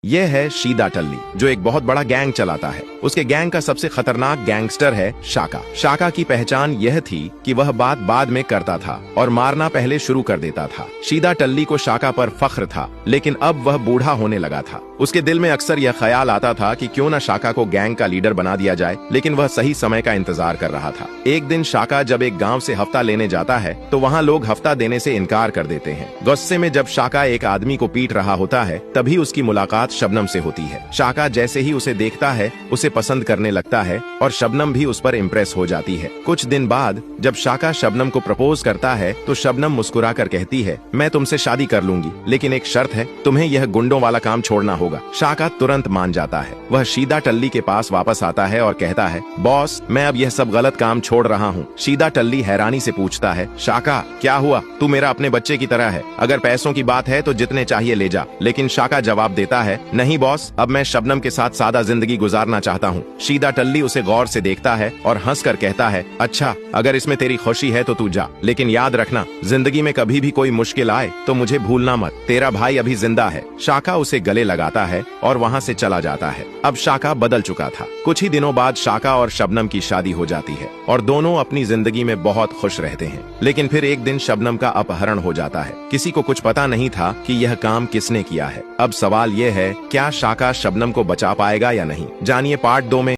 यह है शीदा टल्ली, जो एक बहुत बड़ा गैंग चलाता है। उसके गैंग का सबसे खतरनाक गैंगस्टर है शाका। शाका की पहचान यह थी कि वह बात बाद में करता था और मारना पहले शुरू कर देता था। शीदा टल्ली को शाका पर फख्र था, लेकिन अब वह बूढ़ा होने लगा था। उसके दिल में अक्सर यह ख्याल आता था कि क्यों न शाका को गैंग का लीडर बना दिया जाए, लेकिन वह सही समय का इंतजार कर रहा था। एक दिन शाका जब एक गांव से हफ्ता लेने जाता है तो वहां लोग हफ्ता देने से इनकार कर देते हैं। गुस्से में जब शाका एक आदमी को पीट रहा होता है, तभी उसकी मुलाकात शबनम से होती है। शाका जैसे ही उसे देखता है, उसे पसंद करने लगता है और शबनम भी उस पर इम्प्रेस हो जाती है। कुछ दिन बाद जब शाका शबनम को प्रपोज करता है तो शबनम मुस्कुरा कर कहती है, मैं तुमसे शादी कर लूंगी, लेकिन एक शर्त है, तुम्हें यह गुंडों वाला काम छोड़ना होगा। शाका तुरंत मान जाता है। वह शीदा टल्ली के पास वापस आता है और कहता है, बॉस, मैं अब यह सब गलत काम छोड़ रहा हूँ। शीदा टल्ली हैरानी से पूछता है, शाका क्या हुआ? तू मेरा अपने बच्चे की तरह है, अगर पैसों की बात है तो जितने चाहिए ले जा। लेकिन शाका जवाब देता है, नहीं बॉस, अब मैं शबनम के साथ सादा जिंदगी गुजारना चाहता हूँ। शीदा टल्ली उसे गौर से देखता है और हंस कर कहता है, अच्छा, अगर इसमें तेरी खुशी है तो तू जा, लेकिन याद रखना, जिंदगी में कभी भी कोई मुश्किल आए तो मुझे भूलना मत, तेरा भाई अभी जिंदा है। शाका उसे गले लगाता है और वहाँ से चला जाता है। अब शाका बदल चुका था। कुछ ही दिनों बाद शाका और शबनम की शादी हो जाती है और दोनों अपनी जिंदगी में बहुत खुश रहते हैं। लेकिन फिर एक दिन शबनम का अपहरण हो जाता है। किसी को कुछ पता नहीं था कि यह काम किसने किया है। अब सवाल यह है, क्या शाका शबनम को बचा पाएगा या नहीं? जानिए पार्ट 2 में।